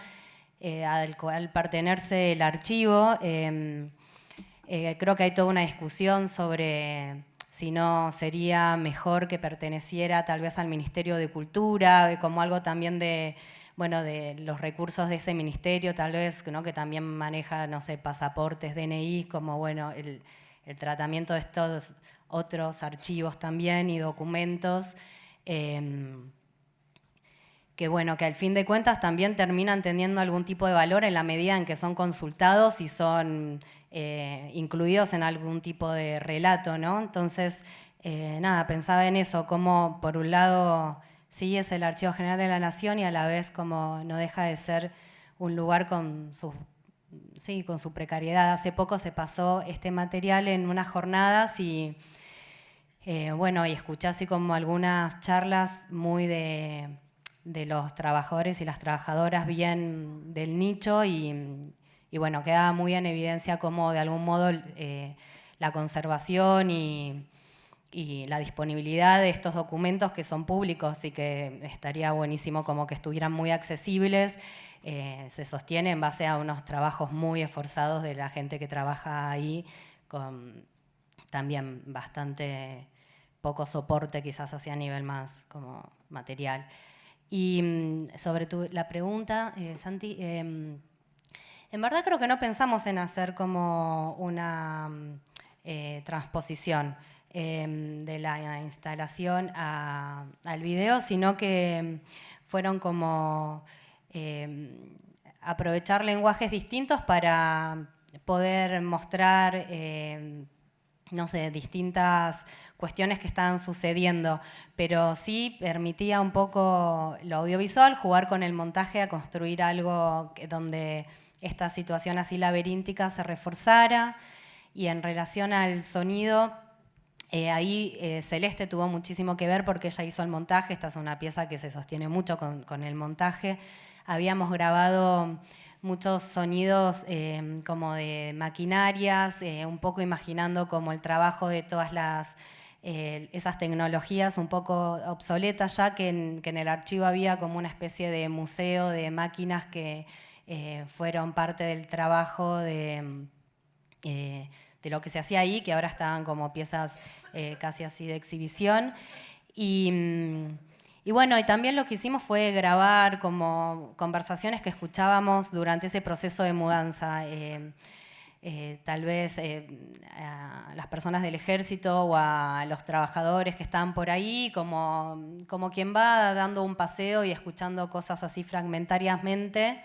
al cual pertenece el archivo, creo que hay toda una discusión sobre si no sería mejor que perteneciera tal vez al Ministerio de Cultura, como algo también de, bueno, de los recursos de ese ministerio, tal vez, ¿no? Que también maneja, no sé, pasaportes, DNI, como bueno, el tratamiento de estos otros archivos también y documentos, que bueno, que al fin de cuentas también terminan teniendo algún tipo de valor en la medida en que son consultados y son incluidos en algún tipo de relato, ¿no? Entonces, nada, pensaba en eso, como por un lado sí es el Archivo General de la Nación y a la vez como no deja de ser un lugar con su precariedad. Hace poco se pasó este material en unas jornadas y bueno, y escuché así como algunas charlas muy de los trabajadores y las trabajadoras bien del nicho y bueno, queda muy en evidencia cómo de algún modo la conservación y la disponibilidad de estos documentos que son públicos y que estaría buenísimo como que estuvieran muy accesibles, se sostiene en base a unos trabajos muy esforzados de la gente que trabaja ahí, con también bastante poco soporte quizás hacia nivel más como material. Y sobre la pregunta, Santi, en verdad creo que no pensamos en hacer como una transposición de la instalación al video, sino que fueron como aprovechar lenguajes distintos para poder mostrar no sé, distintas cuestiones que estaban sucediendo, pero sí permitía un poco lo audiovisual, jugar con el montaje, a construir algo donde esta situación así laberíntica se reforzara. Y en relación al sonido, ahí Celeste tuvo muchísimo que ver porque ella hizo el montaje. Esta es una pieza que se sostiene mucho con el montaje. Habíamos grabado muchos sonidos como de maquinarias, un poco imaginando como el trabajo de todas esas tecnologías un poco obsoletas ya, que en el archivo había como una especie de museo de máquinas que fueron parte del trabajo de lo que se hacía ahí, que ahora estaban como piezas casi así de exhibición. Y bueno, y también lo que hicimos fue grabar como conversaciones que escuchábamos durante ese proceso de mudanza. Tal vez a las personas del ejército o a los trabajadores que estaban por ahí, como quien va dando un paseo y escuchando cosas así fragmentariamente.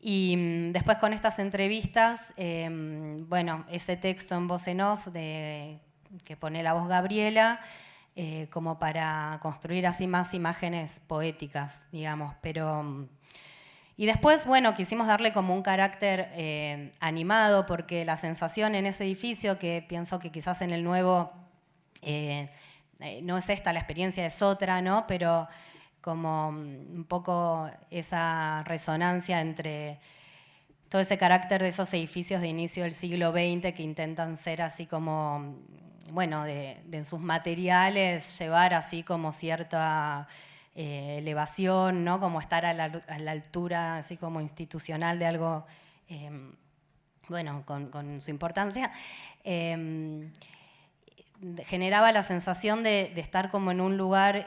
Y después con estas entrevistas, bueno, ese texto en voz en off que pone la voz Gabriela, como para construir así más imágenes poéticas, digamos. Y después, bueno, quisimos darle como un carácter animado, porque la sensación en ese edificio, que pienso que quizás en el nuevo no es esta, la experiencia es otra, ¿no? Pero como un poco esa resonancia entre todo ese carácter de esos edificios de inicio del siglo XX que intentan ser así como, bueno, en sus materiales llevar así como cierta elevación, ¿no? Como estar a la altura así como institucional de algo, bueno, con su importancia. Generaba la sensación de estar como en un lugar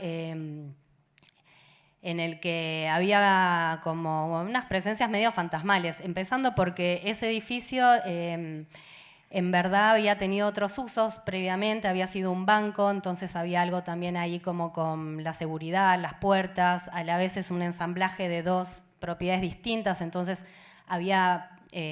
en el que había como unas presencias medio fantasmales, empezando porque ese edificio en verdad había tenido otros usos previamente, había sido un banco, entonces había algo también ahí como con la seguridad, las puertas, a la vez es un ensamblaje de dos propiedades distintas, entonces había,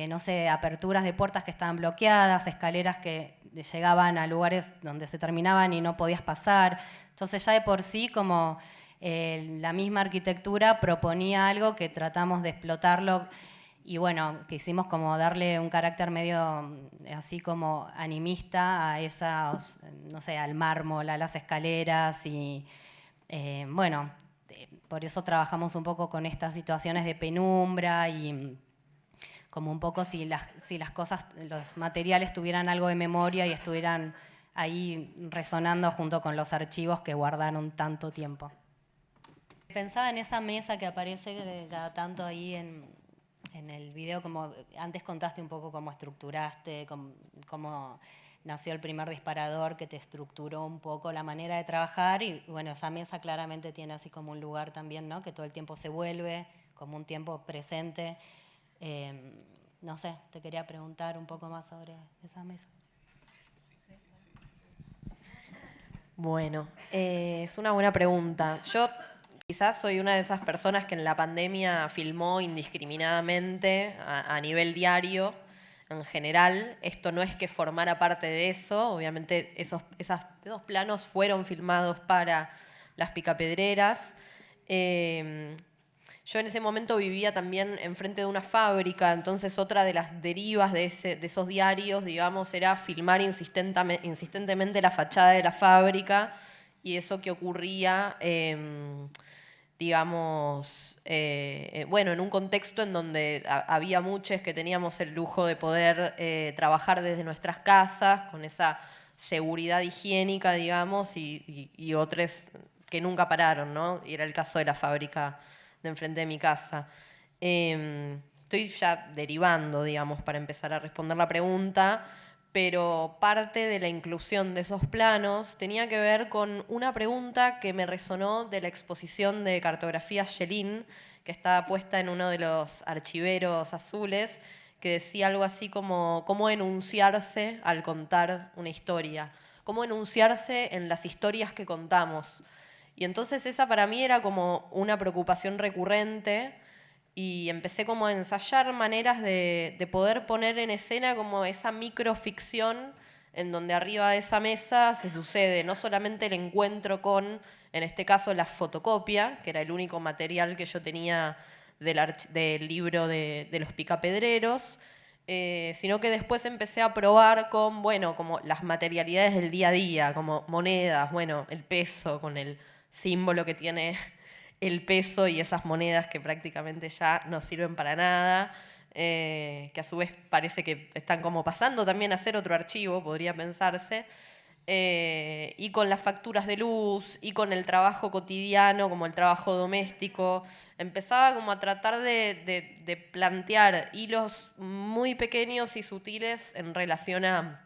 no sé, aperturas de puertas que estaban bloqueadas, escaleras que llegaban a lugares donde se terminaban y no podías pasar. Entonces ya de por sí como la misma arquitectura proponía algo que tratamos de explotarlo y bueno, quisimos como darle un carácter medio así como animista a esas, no sé, al mármol, a las escaleras y bueno, por eso trabajamos un poco con estas situaciones de penumbra y como un poco si las cosas, los materiales tuvieran algo de memoria y estuvieran ahí resonando junto con los archivos que guardaron tanto tiempo. Pensaba en esa mesa que aparece cada tanto ahí en el video, como antes contaste un poco cómo estructuraste, cómo nació el primer disparador que te estructuró un poco la manera de trabajar y bueno, esa mesa claramente tiene así como un lugar también, ¿no? Que todo el tiempo se vuelve, como un tiempo presente. No sé, te quería preguntar un poco más sobre esa mesa. Bueno, es una buena pregunta. Yo quizás soy una de esas personas que en la pandemia filmó indiscriminadamente a nivel diario, en general. Esto no es que formara parte de eso, obviamente esos planos fueron filmados para Las Picapedreras. Yo en ese momento vivía también enfrente de una fábrica, entonces otra de las derivas de esos diarios, digamos, era filmar insistentemente la fachada de la fábrica y eso que ocurría, digamos, bueno, en un contexto en donde había muchos que teníamos el lujo de poder trabajar desde nuestras casas con esa seguridad higiénica, digamos, y otros que nunca pararon, ¿no? Y era el caso de la fábrica de enfrente de mi casa. Estoy ya derivando, digamos, para empezar a responder la pregunta, pero parte de la inclusión de esos planos tenía que ver con una pregunta que me resonó de la exposición de cartografía Shelin, que estaba puesta en uno de los archiveros azules, que decía algo así como cómo enunciarse al contar una historia, cómo enunciarse en las historias que contamos. Y entonces esa para mí era como una preocupación recurrente y empecé como a ensayar maneras de poder poner en escena como esa microficción en donde arriba de esa mesa se sucede no solamente el encuentro con, en este caso, la fotocopia, que era el único material que yo tenía del libro de los Picapedreros, sino que después empecé a probar con, bueno, como las materialidades del día a día, como monedas, bueno, el peso con el símbolo que tiene el peso y esas monedas que prácticamente ya no sirven para nada, que a su vez parece que están como pasando también a ser otro archivo, podría pensarse, y con las facturas de luz, y con el trabajo cotidiano, como el trabajo doméstico, empezaba como a tratar de plantear hilos muy pequeños y sutiles en relación a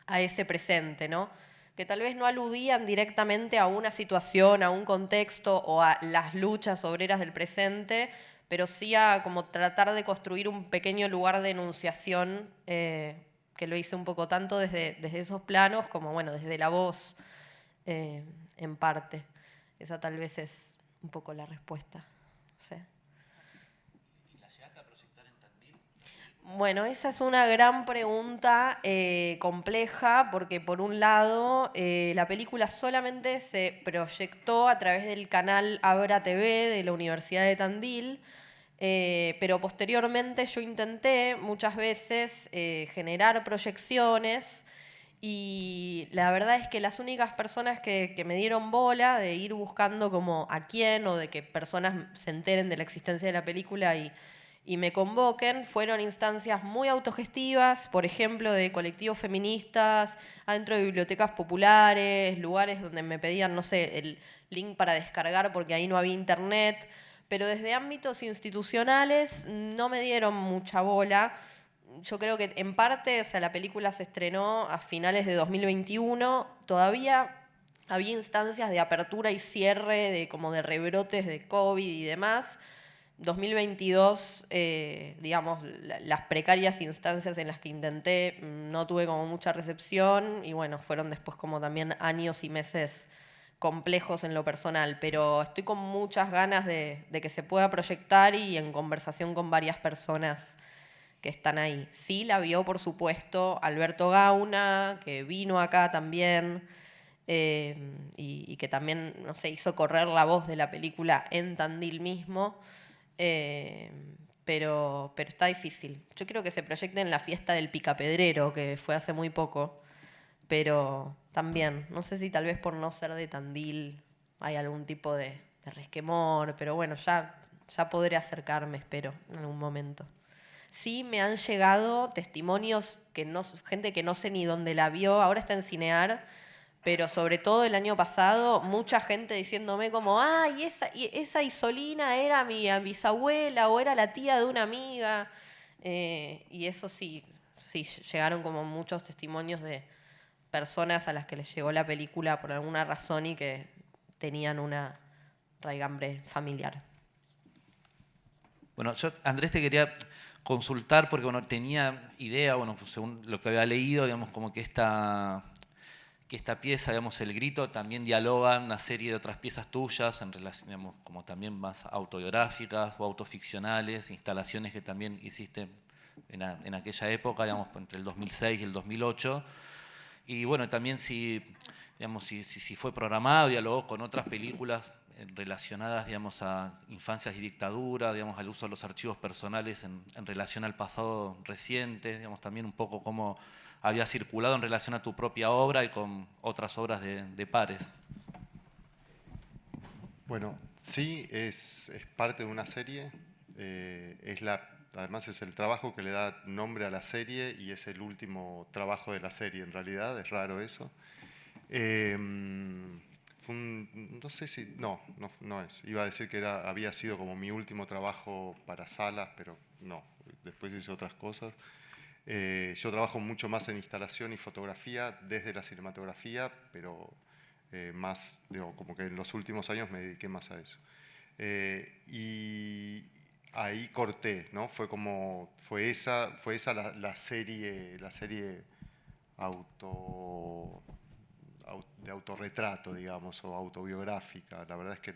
ese presente, ¿no? Que tal vez no aludían directamente a una situación, a un contexto o a las luchas obreras del presente, pero sí a como tratar de construir un pequeño lugar de enunciación, que lo hice un poco tanto desde esos planos como, bueno, desde la voz, en parte. Esa tal vez es un poco la respuesta. No sé. Bueno, esa es una gran pregunta compleja porque por un lado la película solamente se proyectó a través del canal Abra TV de la Universidad de Tandil, pero posteriormente yo intenté muchas veces generar proyecciones y la verdad es que las únicas personas que me dieron bola de ir buscando como a quién o de que personas se enteren de la existencia de la película y me convoquen, fueron instancias muy autogestivas, por ejemplo, de colectivos feministas, adentro de bibliotecas populares, lugares donde me pedían, no sé, el link para descargar porque ahí no había internet, pero desde ámbitos institucionales no me dieron mucha bola. Yo creo que en parte, o sea, la película se estrenó a finales de 2021, todavía había instancias de apertura y cierre, como de rebrotes de COVID y demás. 2022, digamos, las precarias instancias en las que intenté no tuve como mucha recepción y bueno, fueron después como también años y meses complejos en lo personal, pero estoy con muchas ganas de que se pueda proyectar y en conversación con varias personas que están ahí. Sí, la vio, por supuesto, Alberto Gauna, que vino acá también, y que también, no sé, hizo correr la voz de la película en Tandil mismo, pero está difícil. Yo quiero que se proyecte en la fiesta del Picapedrero, que fue hace muy poco, pero también, no sé si tal vez por no ser de Tandil hay algún tipo de resquemor, pero bueno, ya podré acercarme, espero, en algún momento. Sí, me han llegado testimonios, gente que no sé ni dónde la vio, ahora está en Cinear, pero sobre todo el año pasado, mucha gente diciéndome como, y esa Isolina era mi bisabuela o era la tía de una amiga. Y eso sí, llegaron como muchos testimonios de personas a las que les llegó la película por alguna razón y que tenían una raigambre familiar. Bueno, yo, Andrés, te quería consultar porque bueno, tenía idea, bueno, según lo que había leído, digamos, como que esta pieza, digamos, El Grito, también dialoga una serie de otras piezas tuyas, en relación, digamos, como también más autobiográficas o autoficcionales, instalaciones que también hiciste en aquella época, digamos, entre el 2006 y el 2008. Y bueno, también si fue programado, dialogó con otras películas relacionadas, digamos, a infancias y dictadura, digamos, al uso de los archivos personales en relación al pasado reciente, digamos, también un poco cómo había circulado en relación a tu propia obra y con otras obras de pares. Bueno, sí, es parte de una serie, además es el trabajo que le da nombre a la serie y es el último trabajo de la serie en realidad, es raro eso. No sé si, no es, iba a decir que había sido como mi último trabajo para salas, pero no, después hice otras cosas. Yo trabajo mucho más en instalación y fotografía desde la cinematografía, pero más, digo, como que en los últimos años me dediqué más a eso. Y ahí corté, ¿no? Fue esa la serie de autorretrato, digamos, o autobiográfica. La verdad es que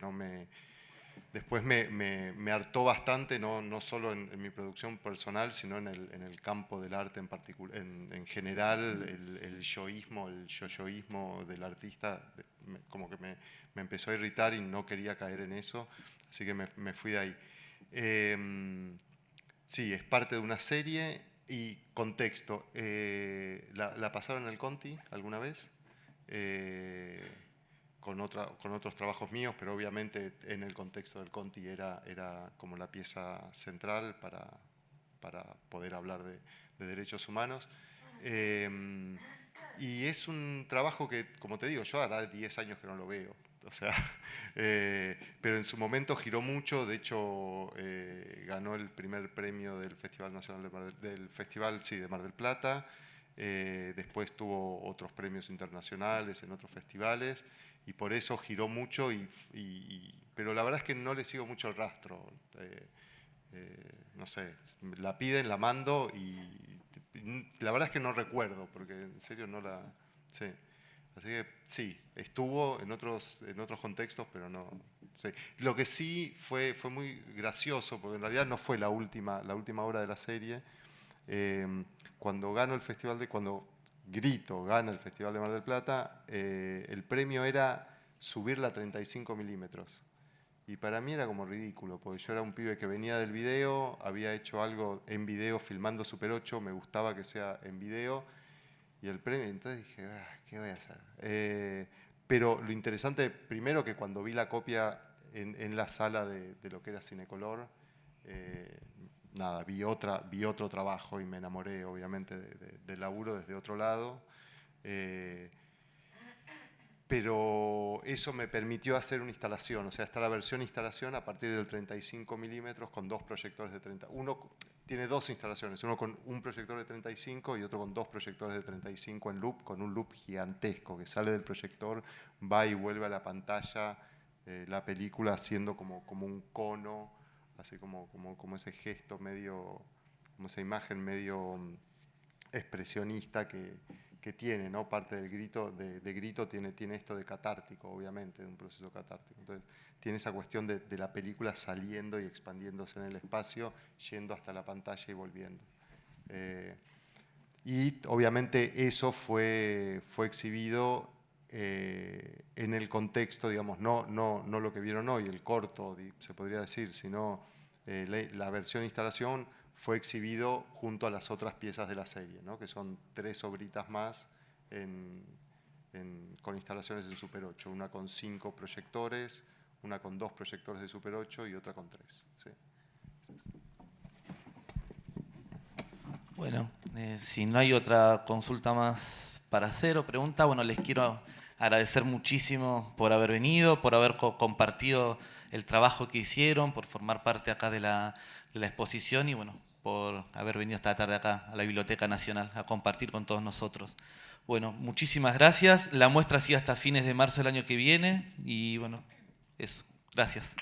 después me hartó bastante, no solo en mi producción personal, sino en el campo del arte en particular, en general, el yoísmo, el yoyoísmo del artista, como que me empezó a irritar y no quería caer en eso, así que me fui de ahí. Sí, es parte de una serie y contexto. ¿La pasaron en el Conti alguna vez? Con otros trabajos míos, pero obviamente en el contexto del Conti era como la pieza central para poder hablar de derechos humanos. Y es un trabajo que, como te digo, yo hará 10 años que no lo veo. O sea, pero en su momento giró mucho, de hecho ganó el primer premio del Festival Nacional de Mar del Plata. Después tuvo otros premios internacionales en otros festivales y por eso giró mucho, pero la verdad es que no le sigo mucho el rastro. No sé, la piden, la mando y la verdad es que no recuerdo, porque en serio no la... Sí. Así que sí, estuvo en otros contextos, pero no... Sí. Lo que sí fue muy gracioso, porque en realidad no fue la última obra de la serie. Cuando Grito gana el Festival de Mar del Plata, el premio era subirla a 35 milímetros. Y para mí era como ridículo, porque yo era un pibe que venía del video, había hecho algo en video filmando Super 8, me gustaba que sea en video, y el premio, entonces dije, ¿qué voy a hacer? Pero lo interesante, primero que cuando vi la copia en la sala de lo que era Cinecolor, nada, vi otro trabajo y me enamoré obviamente del laburo desde otro lado. Pero eso me permitió hacer una instalación, o sea, está la versión instalación a partir del 35 milímetros con dos proyectores de 30. Uno tiene dos instalaciones, uno con un proyector de 35 y otro con dos proyectores de 35 en loop, con un loop gigantesco que sale del proyector, va y vuelve a la pantalla, la película haciendo como un cono, así como ese gesto medio, como esa imagen medio expresionista que que tiene, ¿no? Parte del grito, de grito tiene esto de catártico, obviamente, de un proceso catártico. Entonces, tiene esa cuestión de la película saliendo y expandiéndose en el espacio, yendo hasta la pantalla y volviendo. Y obviamente eso fue exhibido en el contexto, digamos, no lo que vieron hoy, el corto, se podría decir, sino la versión instalación fue exhibido junto a las otras piezas de la serie, ¿no? Que son 3 obritas más con instalaciones en Super 8, una con 5 proyectores, una con 2 proyectores de Super 8 y otra con 3. ¿Sí? Bueno, si no hay otra consulta más para hacer o pregunta, bueno, les quiero agradecer muchísimo por haber venido, por haber compartido el trabajo que hicieron, por formar parte acá de la exposición y bueno, por haber venido esta tarde acá a la Biblioteca Nacional a compartir con todos nosotros. Bueno, muchísimas gracias. La muestra sigue hasta fines de marzo del año que viene y bueno, eso. Gracias.